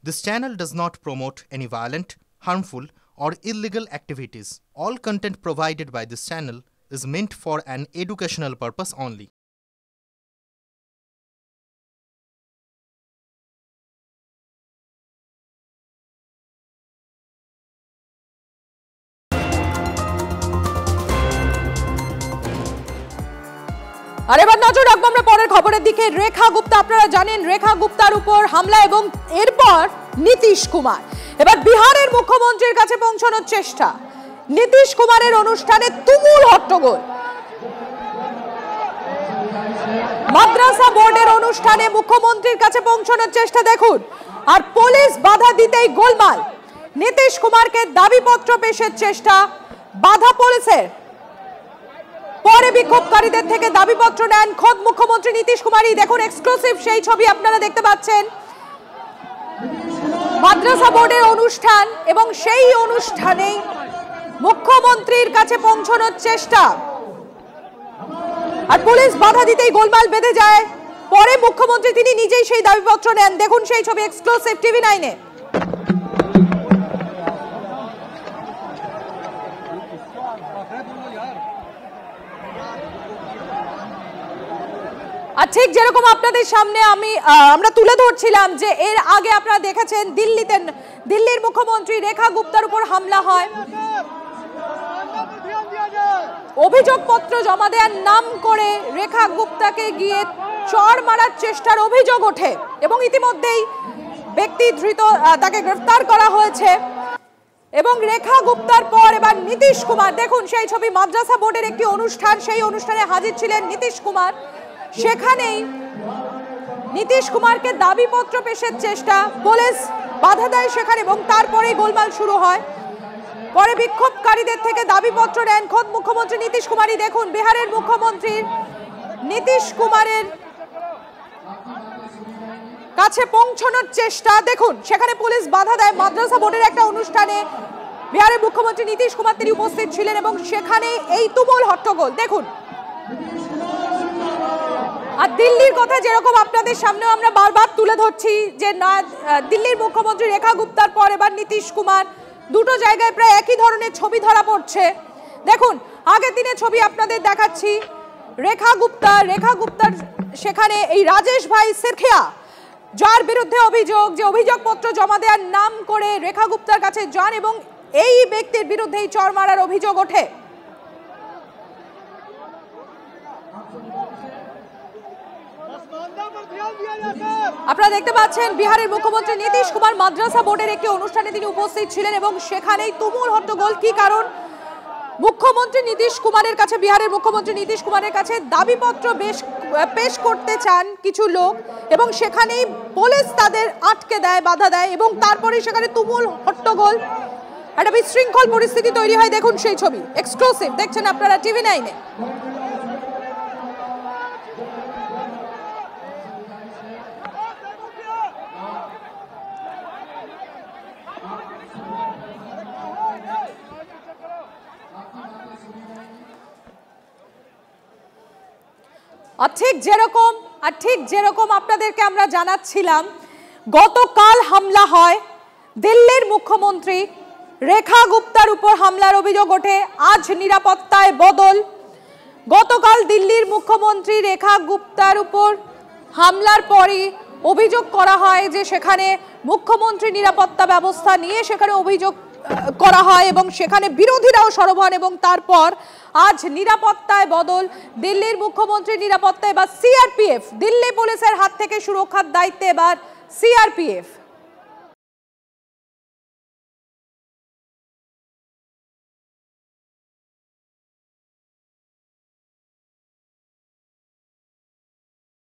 This channel does not promote any violent, harmful, or illegal activities. All content provided by this channel is meant for an educational purpose only. আর এবার নজর রাখবো আমরা পরের খবরের দিকে। রেখা গুপ্তা, আপনারা জানেন রেখা গুপ্তার উপর হামলা এবং এরপর নীতিশ কুমার এবার বিহারের মুখ্যমন্ত্রীর কাছে পৌঁছানোর চেষ্টা। নীতিশ কুমারের অনুষ্ঠানে তুমুল হট্টগোল। মাদ্রাসা বোর্ডের অনুষ্ঠানে মুখ্যমন্ত্রীর কাছে পৌঁছানোর চেষ্টা দেখুন, আর পুলিশ বাধা দিতেই গোলমাল। নীতিশ কুমারকে দাবিপত্র পেশের চেষ্টা, বাধা পুলিশের। পরে বিক্ষোভকারীদের থেকে দাবিপত্র নেন খোদ মুখ্যমন্ত্রী নীতিশ কুমারই। দেখুন এক্সক্লুসিভ সেই ছবি আপনারা দেখতে পাচ্ছেন। মাদ্রাসা বোর্ডের অনুষ্ঠান এবং সেই অনুষ্ঠানেই মুখ্যমন্ত্রীর কাছে পৌঁছানোর চেষ্টা, আর পুলিশ বাধা দিতেই গোলমাল বেঁধে যায়। পরে মুখ্যমন্ত্রী তিনি নিজেই সেই দাবিপত্র নেন। দেখুন সেই ছবি এক্সক্লুসিভ TV9-এ। আর ঠিক যেরকম আপনাদের সামনে আমরা তুলে ধরছিলাম যে এর আগে আপনারা দেখেছেন দিল্লির মুখ্যমন্ত্রী রেখা গুপ্তার উপর হামলা হয়, অভিযোগপত্র জমা দেওয়ার নাম করে রেখা গুপ্তাকে গিয়ে চড় মারার চেষ্টার অভিযোগ ওঠে এবং ইতিমধ্যেই ব্যক্তি ধৃত, তাকে গ্রেফতার করা হয়েছে। এবং রেখা গুপ্তার পর এবার নীতিশ কুমার, দেখুন সেই ছবি, মাদ্রাসা বোর্ডের একটি অনুষ্ঠান, সেই অনুষ্ঠানে হাজির ছিলেন নীতিশ কুমার। সেখানেই নীতিশ কুমারকে দাবিপত্র পেশের চেষ্টা, পুলিশ বাধা দেয় সেখানে এবং তারপরেই গোলমাল শুরু হয়। পরে বিক্ষোভকারীদের থেকে দাবিপত্র নেন খোদ মুখ্যমন্ত্রী নীতিশ কুমারই। দেখুন বিহারের মুখ্যমন্ত্রী নীতিশ কুমারের কাছে পৌঁছানোর চেষ্টা, দেখুন সেখানে পুলিশ বাধা দেয়। মাদ্রাসা বোর্ডের একটা অনুষ্ঠানে বিহারের মুখ্যমন্ত্রী নীতিশ কুমার তিনি উপস্থিত ছিলেন এবং সেখানে এই তুমুল হট্টগোল দেখুন। আর দিল্লির কথা যেরকম আপনাদের সামনে আমরা বারবার তুলে ধরছি যে না, দিল্লির মুখ্যমন্ত্রী রেখা গুপ্তার পর এবার নীতিশ কুমার, দুটো জায়গায় প্রায় একই ধরনের ছবি ধরা পড়ছে। দেখুন আগের দিনের ছবি আপনাদের দেখাচ্ছি, রেখা গুপ্তার সেখানে এই রাজেশ ভাই সিরখিয়া, যার বিরুদ্ধে অভিযোগ, যে অভিযোগপত্র জমা দেওয়ার নাম করে রেখা গুপ্তার কাছে যান এবং এই ব্যক্তির বিরুদ্ধেই চড় মারার অভিযোগ ওঠে। আপনারা দেখতে পাচ্ছেন বিহারের মুখ্যমন্ত্রী নীতিশ কুমার মাদ্রাসা বোর্ডের একটি অনুষ্ঠানে তিনি উপস্থিত ছিলেন এবং সেখানেই তুমুল হট্টগোল। কি কারণ? মুখ্যমন্ত্রী নীতিশ কুমারের কাছে, বিহারের মুখ্যমন্ত্রী নীতিশ কুমারের কাছে দাবিপত্র পেশ করতে চান কিছু লোক এবং সেখানেই পুলিশ তাদের আটকে দেয়, বাধা দেয় এবং তারপরে সেখানে তুমুল হট্টগোল, একটা বিশৃঙ্খল পরিস্থিতি তৈরি হয়। দেখুন সেই ছবি এক্সক্লুসিভ দেখছেন আপনারা TV9-এ। আর ঠিক যেরকম আপনাদেরকে আমরা জানাচ্ছিলাম, গতকাল হামলা হয় দিল্লির মুখ্যমন্ত্রী রেখা গুপ্তার উপর হামলার অভিযোগ ওঠে। আজ নিরাপত্তায় বদল। গতকাল দিল্লির মুখ্যমন্ত্রী রেখা গুপ্তার উপর হামলার পরই অভিযোগ করা হয় যে সেখানে মুখ্যমন্ত্রী নিরাপত্তা ব্যবস্থা নিয়ে সেখানে অভিযোগ করা হয় এবং সেখানে বিরোধীরাও সরব হন এবং তারপর আজ নিরাপত্তায় বদল। দিল্লির মুখ্যমন্ত্রী নিরাপত্তা এবার CRPF, দিল্লি পুলিশের হাত থেকে সুরক্ষার দায়িত্বে এবার CRPF।